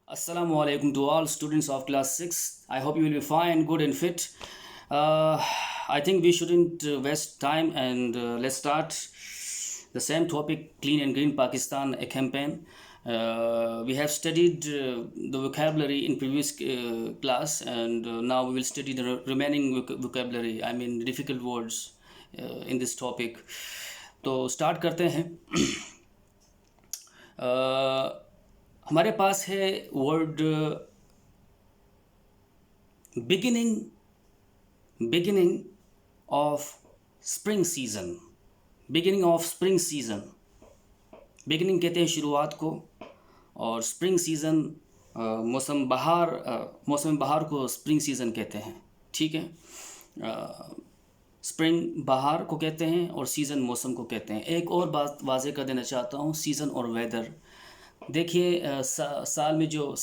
Assalamu alaikum to all students of class 6. I hope you will be fine, good and fit. Uh, I think we shouldn't waste time and let's start the same topic, Clean and Green Pakistan, a campaign. We have studied the vocabulary in previous class and now we will study the remaining vocabulary, I mean difficult words in this topic. तो start करते हैं. हमारे पास है word beginning of spring season. Beginning of spring season. Beginning कहते हैं शुरुआत को और स्प्रिंग सीज़न मौसम बहार को स्प्रिंग सीज़न कहते हैं. ठीक है, स्प्रिंग बहार को कहते हैं और सीज़न मौसम को कहते हैं. एक और बात वाज़े कर देना चाहता हूँ, सीज़न और वेदर. देखिए साल में जो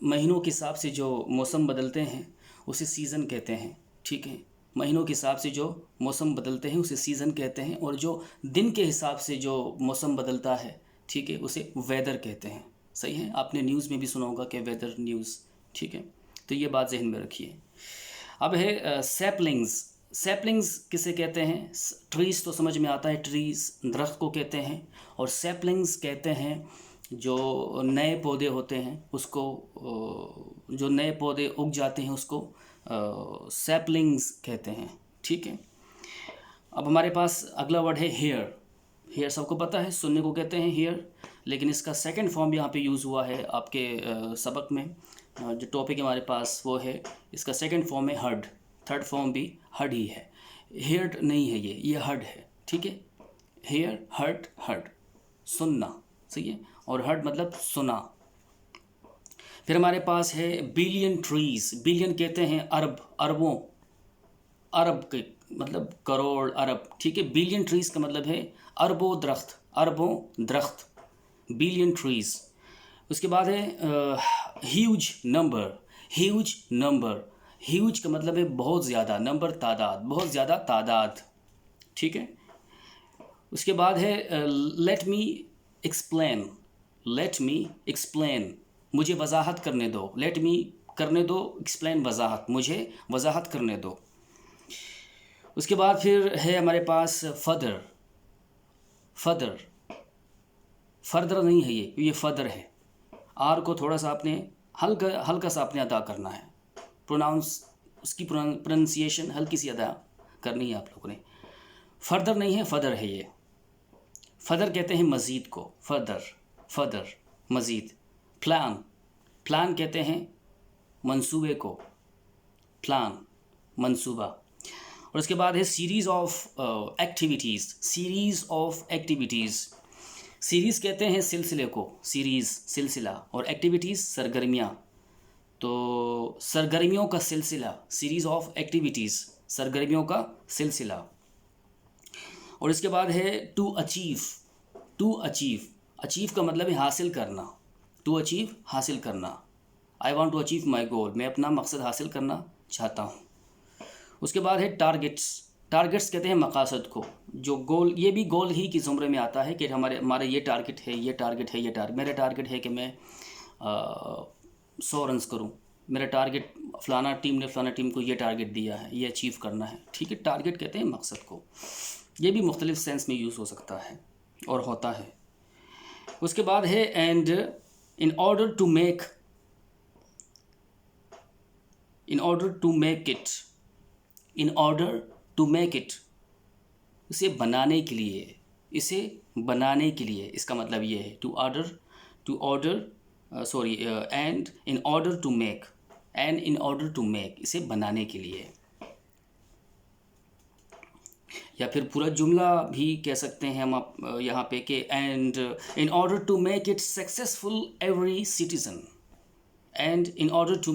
महीनों के हिसाब से जो मौसम बदलते हैं उसे सीज़न कहते हैं. ठीक है, महीनों के हिसाब से जो मौसम बदलते हैं उसे सीज़न कहते हैं और जो दिन के हिसाब से जो मौसम बदलता है, ठीक है, उसे वेदर कहते हैं. सही है, आपने न्यूज़ में भी सुना होगा कि वेदर न्यूज़. ठीक है, तो ये बात जहन में रखिए. अब है सैपलिंग्स किसे कहते हैं? ट्रीज़ तो समझ में आता है, ट्रीज़ दरख्त को कहते हैं. और सैपलिंग्स कहते हैं जो नए पौधे होते हैं उसको, जो नए पौधे उग जाते हैं उसको सैपलिंग्स कहते हैं. ठीक है, अब हमारे पास अगला वर्ड है हेयर. हेयर सबको पता है, सुनने को कहते हैं हेयर, लेकिन इसका सेकंड फॉर्म यहाँ पे यूज़ हुआ है आपके सबक में. जो टॉपिक हमारे पास वो है, इसका सेकंड फॉर्म है हर्ड. थर्ड फॉर्म भी हर्ड ही है, हेयर्ड नहीं है, ये हर्ड है. ठीक है, हेयर हर्ड सुनना. सही है, और हर्ड मतलब सुना. फिर हमारे पास है बिलियन ट्रीज़. बिलियन कहते हैं अरबों, अरब के मतलब करोड़, अरब. ठीक है, बिलियन ट्रीज़ का मतलब है अरबों दरख्त, बिलियन ट्रीज़. उसके बाद है ह्यूज नंबर. ह्यूज का मतलब है बहुत ज़्यादा, नंबर तादाद, बहुत ज़्यादा तादाद. ठीक है, उसके बाद है लेट मी एक्सप्लेन, मुझे वजाहत करने दो. लेट मी करने दो, एक्सप्लेन वजाहत, मुझे वजाहत करने दो. उसके बाद फिर है हमारे पास फर्दर नहीं है, ये फर्दर है. आर को थोड़ा सा आपने हल्का सा आपने अदा करना है. उसकी प्रोनाउंसिएशन हल्की सी अदा करनी है आप लोगों ने. फर्दर नहीं है, फर्दर है ये. फर्दर कहते हैं मज़ीद को, फर्दर मज़ीद. प्लान कहते हैं मंसूबे को, प्लान मंसूबा. और उसके बाद है सीरीज़ ऑफ एक्टिविटीज़. सीरीज़ कहते हैं सिलसिले को, सिलसिला, और एक्टिविटीज़ सरगर्मियाँ. तो सरगर्मियों का सिलसिला, सीरीज़ ऑफ एक्टिविटीज़, सरगर्मियों का सिलसिला. और इसके बाद है टू अचीव का मतलब है हासिल करना. टू अचीव हासिल करना. I want to achieve my goal, मैं अपना मकसद हासिल करना चाहता हूँ. उसके बाद है टारगेट्स कहते हैं मकासद को, जो गोल, ये भी गोल ही की ज़ुमरे में आता है कि हमारा ये टारगेट है. मेरा टारगेट है कि मैं 100 रन्स करूँ. मेरा टारगेट, फलाना टीम को ये टारगेट दिया है, ये अचीव करना है. ठीक है, टारगेट कहते हैं मकसद को. ये भी मुख्तलिफ सेंस में यूज़ हो सकता है और होता है. उसके बाद है and in order to make it, इसे बनाने के लिए, इसका मतलब ये है and in order to make, इसे बनाने के लिए. या फिर पूरा जुमला भी कह सकते हैं हम आप यहाँ पे कि and in order to make it successful every citizen. And in order to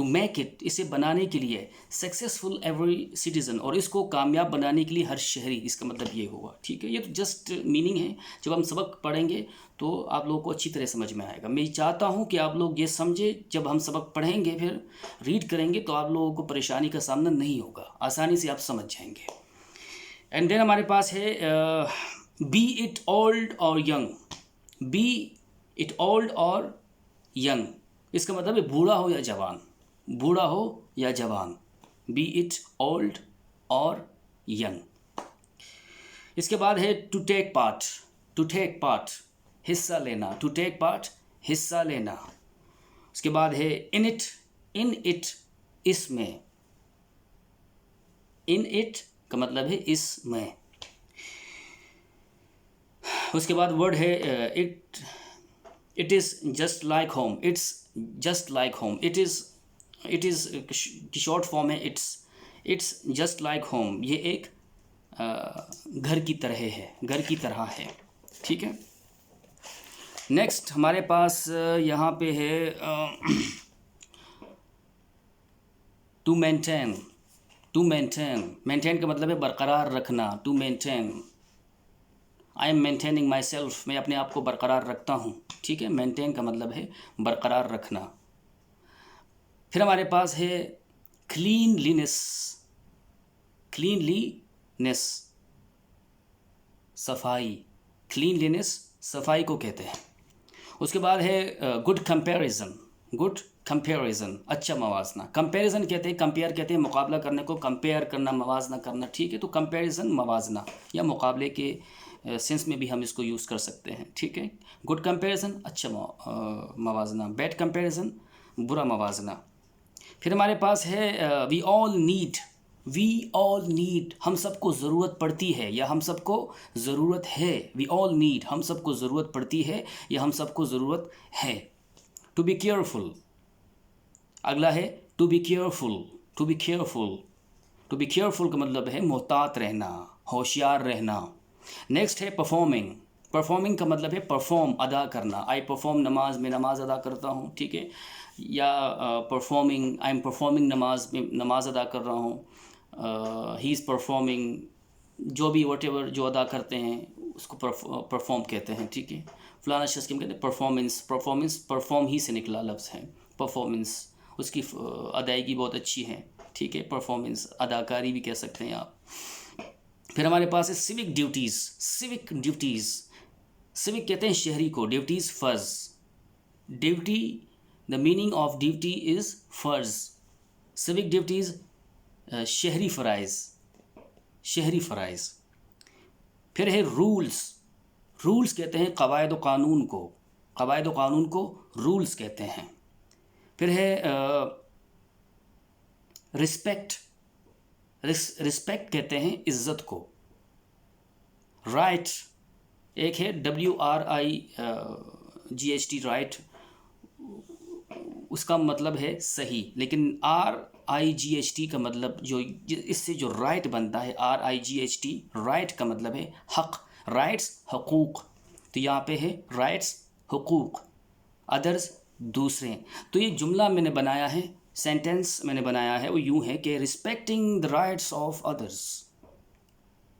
make it, इसे बनाने के लिए सक्सेसफुल एवरी सिटीज़न, और इसको कामयाब बनाने के लिए हर शहरी, इसका मतलब ये हुआ. ठीक है, ये तो जस्ट मीनिंग है. जब हम सबक पढ़ेंगे तो आप लोगों को अच्छी तरह समझ में आएगा. मैं चाहता हूँ कि आप लोग ये समझे, जब हम सबक पढ़ेंगे फिर रीड करेंगे तो आप लोगों को परेशानी का सामना नहीं होगा, आसानी से आप समझ जाएंगे. एंड देन हमारे पास है बी इट ओल्ड और यंग. बी इट ओल्ड और यंग, इसका मतलब है बूढ़ा हो या जवान, बूढ़ा हो या जवान, बी इट ओल्ड और यंग। इसके बाद है to take part, to take part हिस्सा लेना, टू टेक पार्ट हिस्सा लेना। उसके बाद है इन इट, इन इट इसमें, इन इट का मतलब है इसमें। उसके बाद वर्ड है it, it is just like home, it's just like home, it is की शॉर्ट फॉर्म है इट्स जस्ट लाइक होम, ये एक घर की तरह है, घर की तरह है, ठीक है। नेक्स्ट हमारे पास यहाँ पे है to maintain, to maintain, maintain का मतलब है बरकरार रखना, to maintain, I am maintaining myself, मैं अपने आप को बरकरार रखता हूँ, ठीक है। मेंटेन का मतलब है बरकरार रखना। फिर हमारे पास है क्लीनलीनेस, क्लीनलीनेस सफाई, क्लीनलीनेस सफाई को कहते हैं। उसके बाद है गुड कंपैरिजन, गुड कंपैरिजन अच्छा मवाजना, कंपैरिजन कहते हैं, कंपेयर कहते हैं मुकाबला करने को, कंपेयर करना मवाजना करना, ठीक है। तो कंपैरिजन मवाजना या मुकाबले के सेंस में भी हम इसको यूज़ कर सकते हैं, ठीक है। गुड कंपैरिजन अच्छा मवाजना, बैड कंपैरिजन बुरा मवाजना। फिर हमारे पास है we all need, we all need हम सबको ज़रूरत पड़ती है या हम सबको ज़रूरत है, वी ऑल नीड हम सबको ज़रूरत पड़ती है या हम सबको ज़रूरत है। टू बी केयरफुल, अगला है to be careful, to be careful, to be careful का मतलब है मोहतात रहना, होशियार रहना। नेक्स्ट है परफॉर्मिंग, परफॉर्मिंग का मतलब है परफॉर्म अदा करना, आई परफॉर्म नमाज में नमाज अदा करता हूँ, ठीक है। या परफॉर्मिंग, आई एम परफॉर्मिंग नमाज में नमाज अदा कर रहा हूँ, ही इज़ परफॉर्मिंग, जो भी वट एवर जो अदा करते हैं उसको परफॉर्म कहते हैं, ठीक है। फलाना शख्स के कहते हैं परफॉर्मेंस, परफॉर्मेंस परफॉर्म ही से निकला लफ्ज़ है परफॉर्मेंस, उसकी अदायगी बहुत अच्छी है, ठीक है। परफॉर्मेंस अदाकारी भी कह सकते हैं आप। फिर हमारे पास है civic duties, civic duties, civic कहते हैं शहरी को, ड्यूटीज़ फ़र्ज़, duty the meaning of duty is फ़र्ज़, सिविक ड्यूटीज़ शहरी फ़राइज़, शहरी फ़राइज़। फिर है रूल्स, रूल्स कहते हैं क़वायद व क़ानून को, क़वायद व क़ानून को रूल्स कहते हैं। फिर है रिस्पेक्ट, रिस्पेक्ट कहते हैं इज़्ज़त को। राइट एक है WRIGHT राइट, उसका मतलब है सही, लेकिन RIGHT का मतलब जो इससे जो राइट बनता है RIGHT राइट का मतलब है हक, राइट्स हकूक़, तो यहाँ पे है राइट्स हकूक़, अदर्स दूसरे। तो ये जुमला मैंने बनाया है, सेंटेंस मैंने बनाया है वो यूँ है कि respecting the rights of others,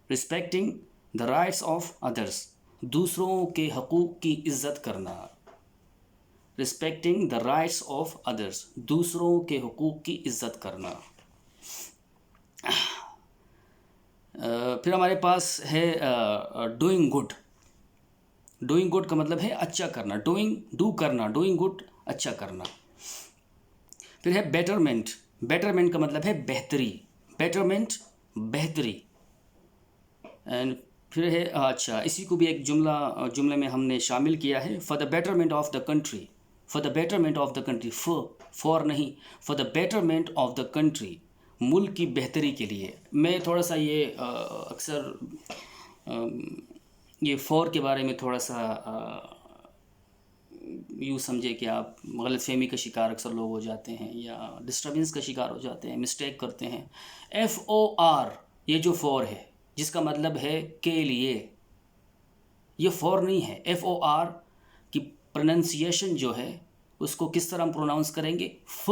respecting the rights of others दूसरों के हकूक़ की इज़्ज़त करना, respecting the rights of others दूसरों के हकूक़ की इज़्ज़त करना। फिर हमारे पास है डूइंग गुड, डूइंग गुड का मतलब है अच्छा करना, डूइंग डू करना, डूइंग गुड अच्छा करना। फिर है बेटरमेंट, बेटरमेंट का मतलब है बेहतरी, बेटरमेंट बेहतरी। एंड फिर है अच्छा इसी को भी एक जुमले में हमने शामिल किया है, for the betterment of the country, for the betterment of the country, for नहीं, for the betterment of the country मुल्क की बेहतरी के लिए। मैं थोड़ा सा ये अक्सर ये फॉर के बारे में थोड़ा सा यूँ समझे कि आप गलतफहमी का शिकार अक्सर लोग हो जाते हैं या डिस्टर्बेंस का शिकार हो जाते हैं, मिस्टेक करते हैं। FOR ये जो फॉर है जिसका मतलब है के लिए, ये फॉर नहीं है। FOR की प्रोनाउंसिएशन जो है उसको किस तरह हम प्रोनाउंस करेंगे, फ,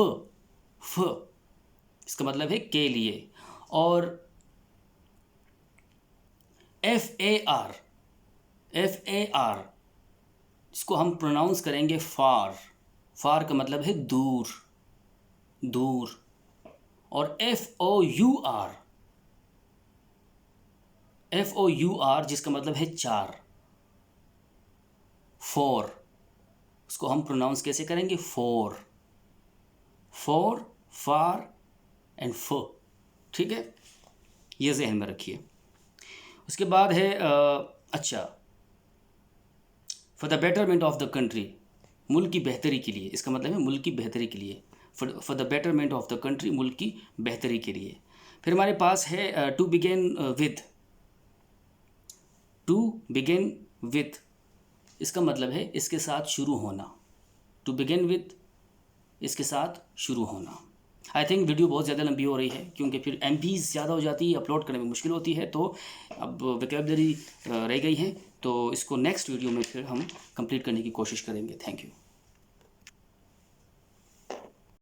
इसका मतलब है के लिए। और FAR, FAR इसको हम प्रोनाउंस करेंगे फार, फार का मतलब है दूर, दूर। और FOUR, FOUR जिसका मतलब है चार, फोर, उसको हम प्रोनाउंस कैसे करेंगे? फॉर, फॉर, फार एंड फो, ठीक है, ये जहन में रखिए। उसके बाद है अच्छा, for the betterment of the country, मुल्क की बेहतरी के लिए, इसका मतलब है मुल्क की बेहतरी के लिए, for the betterment of the country, मुल्क की बेहतरी के लिए। फिर हमारे पास है to begin with, to begin with, इसका मतलब है इसके साथ शुरू होना, टू बिगिन विथ, इसके साथ शुरू होना। आई थिंक वीडियो बहुत ज़्यादा लंबी हो रही है क्योंकि फिर MBs ज़्यादा हो जाती है, अपलोड करने में मुश्किल होती है, तो अब वोकैबुलरी रह गई है, तो इसको नेक्स्ट वीडियो में फिर हम कंप्लीट करने की कोशिश करेंगे। Thank you.